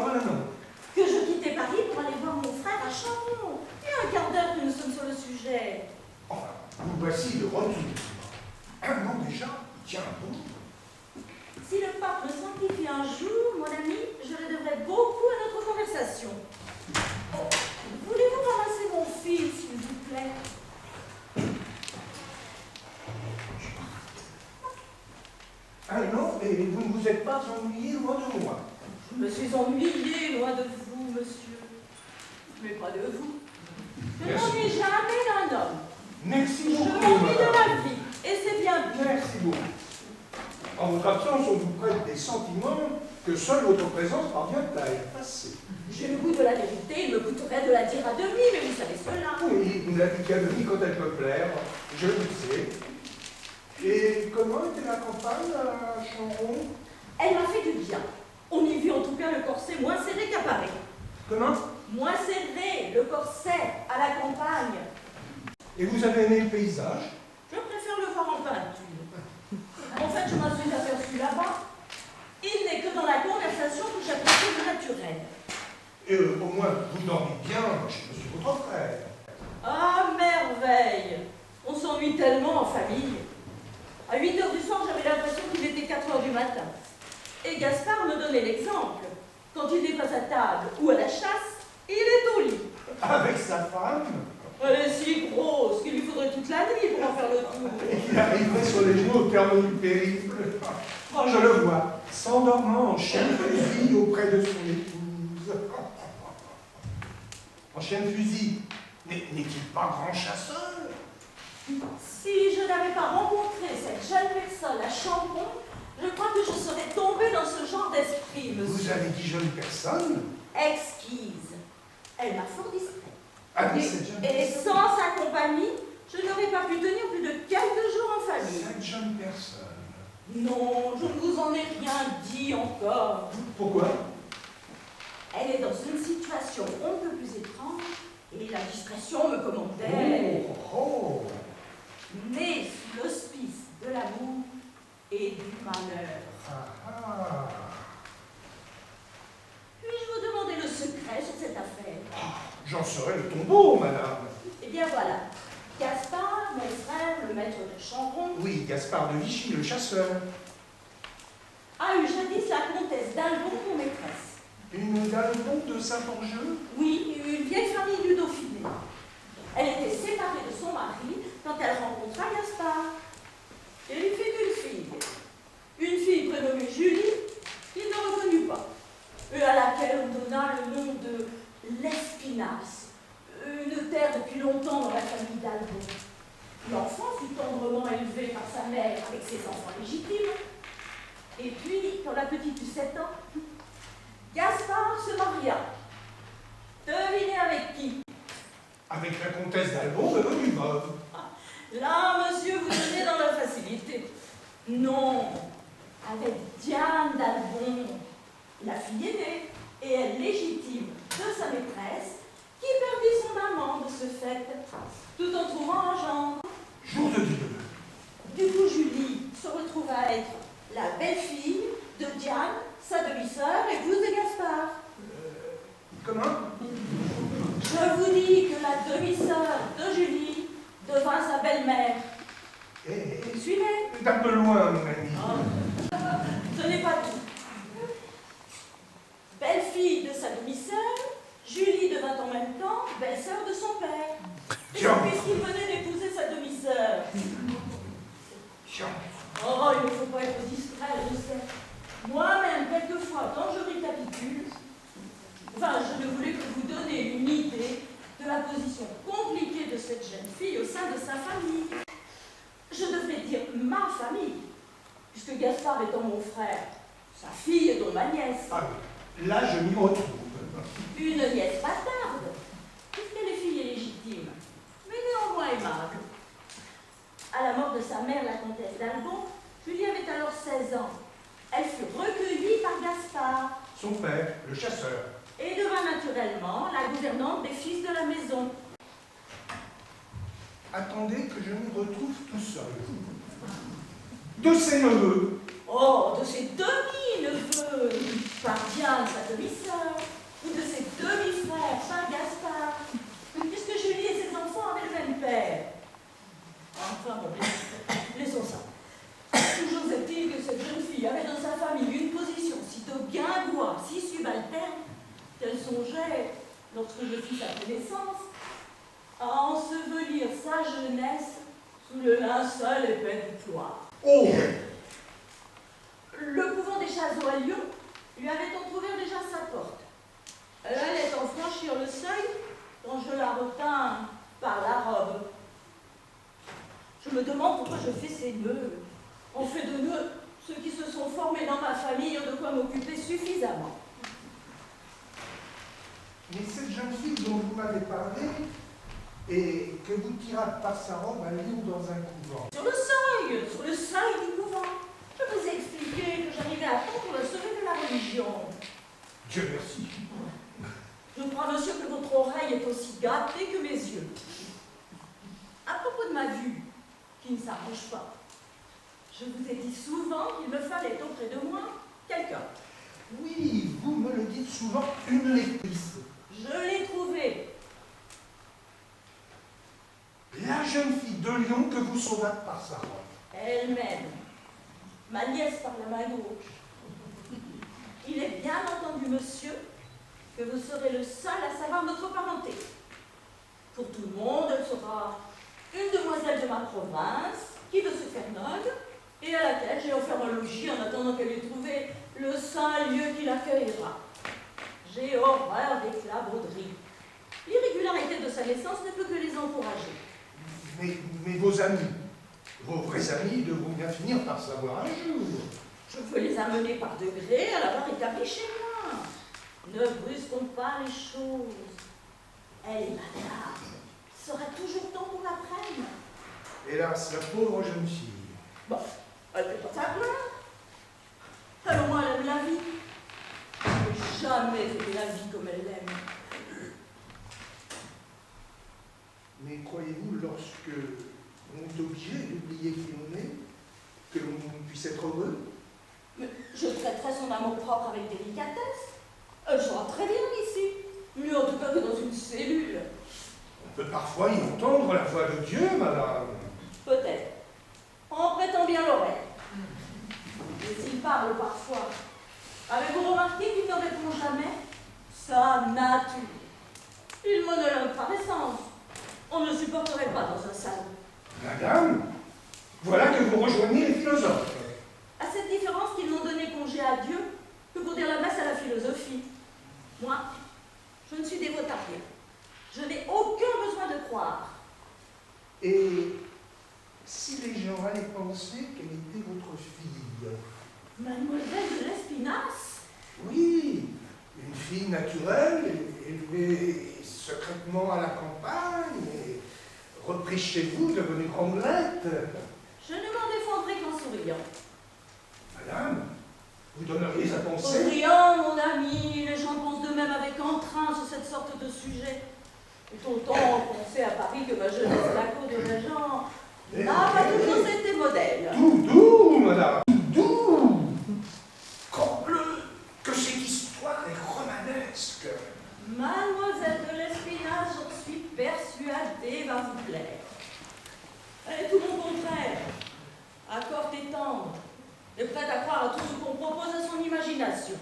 oh là non. Que je quittais Paris pour aller voir mon frère à Chambon. Il y a un quart d'heure que nous sommes sur le sujet. Enfin, vous voici de retour. Un an déjà, il tient bon. Si le pape me sanctifie un jour, mon ami, je le devrais beaucoup à notre conversation. Voulez-vous ramasser mon fil, s'il vous plaît? Ah non, et vous ne vous êtes pas ennuyé loin de moi. Je me suis ennuyée loin de vous, monsieur. Mais pas de vous. Je ne m'ennuie jamais d'un homme. Merci Je beaucoup. m'ennuie de la vie, et c'est bien pire. Merci beaucoup. En votre absence, on vous prête des sentiments que seule votre présence parvient à effacer. J'ai le goût de la vérité, il me coûterait de la dire à demi, mais vous savez cela. Oui, vous ne la dites qu'à demi quand elle peut plaire, je le sais. Et comment était la campagne à Chambon? Elle m'a fait du bien. On y vit en tout cas le corset moins serré qu'à Paris. Comment? Moins serré, le corset, à la campagne. Et vous avez aimé le paysage? Je préfère le voir en peinture. En fait, je m'en suis aperçue là-bas. Il n'est que dans la conversation que j'apprécie le naturel. Et au moins, vous dormez bien chez monsieur votre frère. Ah, merveille! On s'ennuie tellement en famille. À 8 h du soir, j'avais l'impression qu'il était 4 h du matin. Et Gaspard me donnait l'exemple. Quand il n'est pas à table ou à la chasse, il est au lit. Avec sa femme? Elle est si grosse qu'il lui faudrait toute la nuit pour en faire le tour. Il arriverait sur les genoux au terme du périple. Oh, je le vois, s'endormant en chienne fusil auprès de son épouse. En chienne fusil, n'est-il pas grand chasseur? Si je n'avais pas rencontré cette jeune personne à Chambon, je crois que je serais tombée dans ce genre d'esprit, monsieur. Vous avez dit jeune personne? Exquise. Elle m'a fort distrait. Ah oui, cette jeune Et personne. sans sa compagnie, je n'aurais pas pu tenir plus de quelques jours en famille. Cette jeune personne. Non, je ne vous en ai rien dit encore. Pourquoi? Elle est dans une situation un peu plus étrange et la discrétion me commandait. Oh. Née sous l'hospice de l'amour et du malheur. Ah. Puis-je vous demander le secret sur cette affaire? J'en serai le tombeau, madame. Eh bien voilà, Gaspard, mon frère, le maître de Chambon, Oui, Gaspard de Vichy, le chasseur. a eu jadis la comtesse d'Albon pour maîtresse. Une Dalbon de Saint-Forgeux? Oui, une vieille famille du Dauphiné. Elle était séparée de son mari quand elle rencontra Gaspard. Et lui fit une fille. Une fille prénommée Julie, qu'il ne reconnut pas, et à laquelle on donna le nom de l'Espinasse, une terre depuis longtemps dans la famille d'Albon. L'enfant fut tendrement élevé par sa mère avec ses enfants légitimes. Et puis, quand la petite eut 7 ans, Gaspard se maria. Devinez avec qui? Avec la comtesse d'Albon, devenue veuve. Là, monsieur, vous donnez dans la facilité. Non, avec Diane d'Albon, la fille aînée, et elle légitime de sa maîtresse, qui perdit son amant de ce fait, tout en trouvant un gendre. Jour de Dieu. Du coup, Julie se retrouve à être la belle-fille de Diane, sa demi-sœur, épouse de Gaspard. Comment? Je vous dis que la demi-sœur de Julie devint sa belle-mère. Vous suivez? C'est un peu loin, mon ami. Oh. Ce n'est pas tout. Belle-fille de sa demi-sœur, Julie devint en même temps belle-sœur de son père. Et Tiens. puisqu'il venait d'épouser sa demi-sœur. Tiens. Oh, il ne faut pas être distrait, je sais. Moi-même, quelquefois, quand je récapitule, je ne voulais que vous donner une idée de la position compliquée de cette jeune fille au sein de sa famille. Je devrais dire ma famille, puisque Gaspard étant mon frère, sa fille est donc ma nièce. Ah oui, là je m'y retrouve. Une nièce bâtarde, puisqu'elle est fille légitime, mais néanmoins aimable. À la mort de sa mère, la comtesse d'Albon, Julie avait alors 16 ans. Elle fut recueillie par Gaspard. Son père, le chasseur. Et devint naturellement la gouvernante des fils de la maison. Attendez que je m'y retrouve tout seul. De ses neveux. Oh, de ses demi-neveux, par Diane, sa demi-sœur, qu'elle songeait, lorsque je fis sa connaissance, à ensevelir sa jeunesse sous le linceul épais du cloître. Oh! Le couvent des Chazeaux à Lyon lui avait entrouvert déjà sa porte. Elle allait en franchir le seuil quand je la retins par la robe. Je me demande pourquoi je fais ces nœuds. En fait de nœuds, ceux qui se sont formés dans ma famille ont de quoi m'occuper suffisamment. Mais cette jeune fille dont vous m'avez parlé et que vous tirâtes par sa robe à Lyon dans un couvent. Sur le seuil du couvent. Je vous ai expliqué que j'arrivais à temps pour le sauver de la religion. Dieu merci. Je crois, monsieur, que votre oreille est aussi gâtée que mes yeux. À propos de ma vue, qui ne s'arrange pas, je vous ai dit souvent qu'il me fallait auprès de moi quelqu'un. Oui, vous me le dites souvent, une lectrice. Je l'ai trouvée. La jeune fille de Lyon que vous sauvâtes par sa robe. Elle-même. Ma nièce par la main gauche. Il est bien entendu, monsieur, que vous serez le seul à savoir notre parenté. Pour tout le monde, elle sera une demoiselle de ma province qui veut se faire nonne et à laquelle j'ai offert un logis en attendant qu'elle ait trouvé le saint lieu qui l'accueillera. J'ai horreur des clabauderies. L'irrégularité de sa naissance ne peut que les encourager. Mais vos amis, vos vrais amis devront bien finir par savoir un jour. Je veux les amener par degrés à l'avoir établi chez moi. Ne brusquons pas les choses. Elle est madame. Il sera toujours temps qu'on l'apprenne. Hélas, la pauvre jeune fille. Bon, elle fait pas sa plainte. Elle au moins elle aime la vie. Je n'ai jamais aimé la vie comme elle l'aime. Mais croyez-vous, lorsque on est obligé d'oublier qui on est, que l'on puisse être heureux? Mais je traiterai son amour-propre avec délicatesse. Elle sera très bien ici. Mieux en tout cas que dans une cellule. On peut parfois y entendre la voix de Dieu, madame. Peut-être. On prétend bien l'oreille. Mais il parle parfois. Avez-vous remarqué qu'il ne répond jamais? Sa nature. Il monologue par essence. On ne le supporterait pas dans un salon. Madame, voilà que vous rejoignez les philosophes. À cette différence qu'ils n'ont donné congé à Dieu que pour dire la messe à la philosophie. Moi, je ne suis dévote à rien. Je n'ai aucun besoin de croire. Et si les gens allaient penser qu'elle était votre fille? Mademoiselle de l'Espinasse? Oui, une fille naturelle, élevée secrètement à la campagne, et reprise chez vous, devenue grandelette. Je ne m'en défendrai qu'en souriant. Madame, vous donneriez à En penser... riant, mon ami, les gens pensent d'eux-mêmes avec entrain sur cette sorte de sujet. Et autant penser à Paris que ma jeunesse à la cour des régents n'a pas toujours été modèle. Tout doux, madame, tout doux. Corbleu, que cette histoire est romanesque. Mademoiselle de l'Espinasse, j'en suis persuadée, va vous plaire. Elle est tout mon contraire, accorte et tendre, et prête à croire à tout ce qu'on propose à son imagination.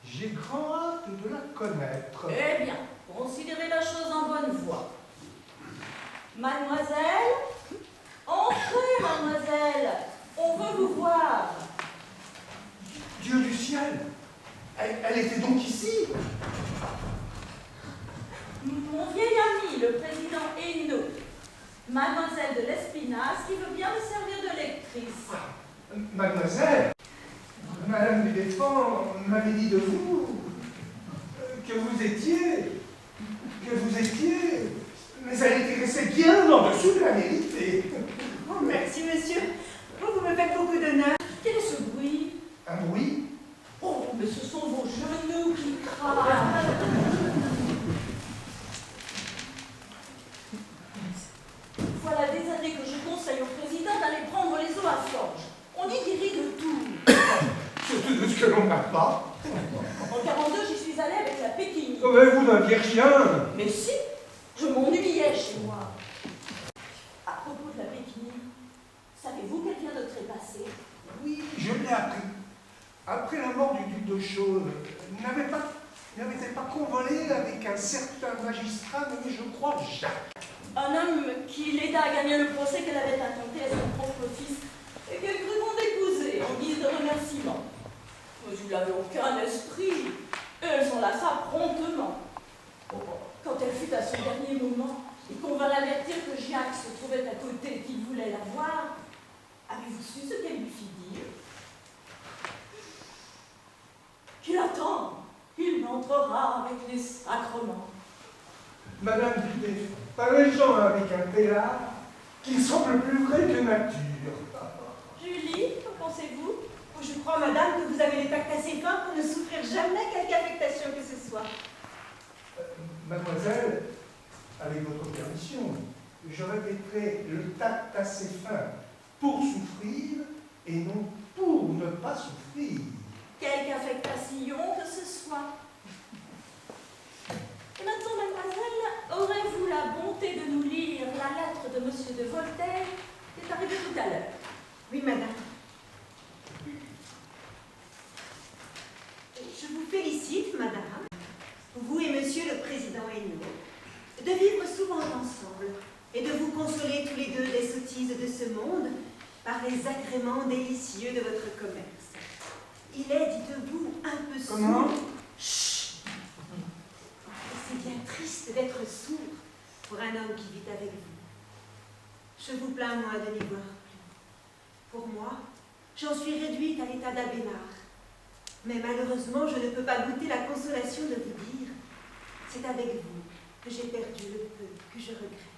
J'ai grand hâte de la connaître. Eh bien, considérez la chose en bonne voie. Mademoiselle, entrez, mademoiselle, on veut vous voir. Dieu du ciel, elle était donc ici? Mon vieil ami, le président Hainaut, mademoiselle de l'Espinasse, qui veut bien me servir de lectrice. Mademoiselle, Madame Bédéfant m'avait dit de vous que vous étiez, mais elle était restée bien en dessous de la vérité. Oh, merci, monsieur. Vous me faites beaucoup d'honneur. Quel est ce bruit? Un bruit? Oh, mais ce sont vos genoux qui craquent. Voilà des années que je conseille au président d'aller prendre les eaux à Forges. On y guérit de tout. Surtout de ce que l'on n'a pas. En 42, j'y suis allée avec la Pékini. Sauvez-vous d'un rien. Mais si, je m'ennuyais chez moi. À propos de la Pékini, savez-vous qu'elle vient de trépasser? Oui, je l'ai appris. après la mort du duc de Chaulnes, n'avait-elle pas convolé avec un certain magistrat nommé, je crois, Jacques? Un homme qui l'aida à gagner le procès qu'elle avait intenté à son propre fils et qu'elle crut bon d'épouser en guise de remerciement. Mais il n'avait aucun esprit et elle s'en lassa promptement. Quand elle fut à son dernier moment et qu'on vint l'avertir que Jacques se trouvait à côté et qu'il voulait la voir, avez-vous su ce qu'elle lui fit dire? Qu'il attend, il n'entrera avec les sacrements. Madame Dudet, pas gens avec un tel art qui semble plus vrai que nature. Julie, qu'en pensez-vous? Je crois, madame, que vous avez les tacts assez fins pour ne souffrir jamais quelque affectation que ce soit. Mademoiselle, avec votre permission, je répéterai le tact assez fin pour souffrir et non pour ne pas souffrir. Quelque affectation que ce soit. Et maintenant, mademoiselle, aurez-vous la bonté de nous lire la lettre de Monsieur de Voltaire qui est arrivée tout à l'heure? Oui, madame. Je vous félicite, madame, vous et monsieur le président Hainaut, de vivre souvent ensemble et de vous consoler tous les deux des sottises de ce monde par les agréments délicieux de votre commerce. Il est, dites-vous, un peu sourd. Comment? Chut! C'est bien triste d'être sourd pour un homme qui vit avec vous. Je vous plains, moi, de n'y voir plus. Pour moi, j'en suis réduite à l'état d'abénard. Mais malheureusement, je ne peux pas goûter la consolation de vous dire « C'est avec vous que j'ai perdu le peu que je regrette. »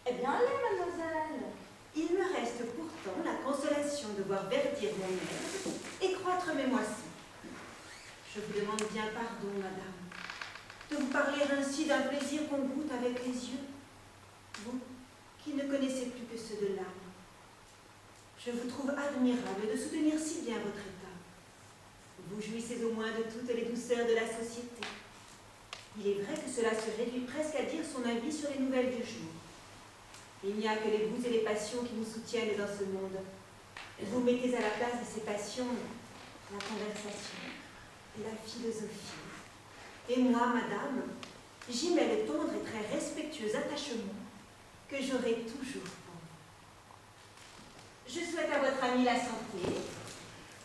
Eh bien, allez, mademoiselle. Il me reste pourtant la consolation de voir verdir mon herbe et croître mes moissons. Je vous demande bien pardon, madame, de vous parler ainsi d'un plaisir qu'on goûte avec les yeux, vous qui ne connaissez plus que ceux de l'âme. Je vous trouve admirable de soutenir si bien votre état. Vous jouissez au moins de toutes les douceurs de la société. Il est vrai que cela se réduit presque à dire son avis sur les nouvelles du jour. Il n'y a que les goûts et les passions qui nous soutiennent dans ce monde. Vous mettez à la place de ces passions la conversation et la philosophie. Et moi, madame, j'y mets le tendre et très respectueux attachement que j'aurai toujours pour vous. Je souhaite à votre ami la santé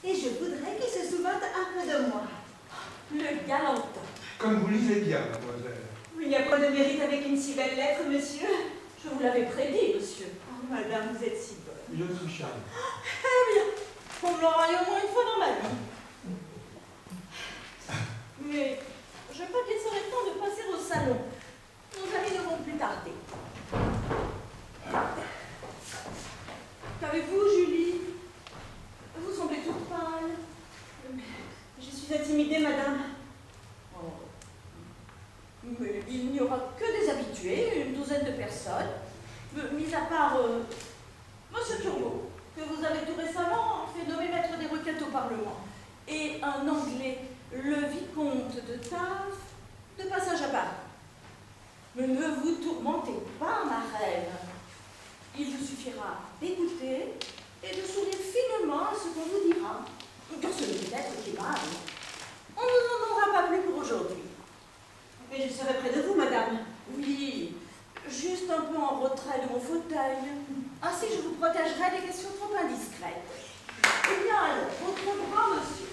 et je voudrais qu'il se souvinte un peu de moi. Le galantin. Comme vous lisez bien, mademoiselle. Il n'y a pas de mérite avec une si belle lettre, monsieur. Je vous l'avais prédit, monsieur. Oh, madame, vous êtes si bonne. Je suis charmé. Eh bien, on me l'aura eu au moins une fois dans ma vie. Mais je crois qu'il serait temps de passer au salon. Nos amis ne vont plus tarder. Qu'avez-vous, Julie? Vous semblez toute pâle. Je suis intimidée, madame. Oh. Mais il n'y aura que des habitués, une douzaine de personnes, mis à part Monsieur Turgot, que vous avez tout récemment fait nommer maître des requêtes au Parlement, et un Anglais, le vicomte de Taves, de passage à Paris. Mais ne vous tourmentez pas, ma reine. Il vous suffira d'écouter et de sourire finement à ce qu'on vous dira, car ce n'est peut-être qu'aimable. On ne vous en donnera pas plus pour aujourd'hui. Mais je serai près de vous, madame. Oui, juste un peu en retrait de mon fauteuil. Ainsi, je vous protégerai des questions trop indiscrètes. Eh bien alors, votre grand monsieur.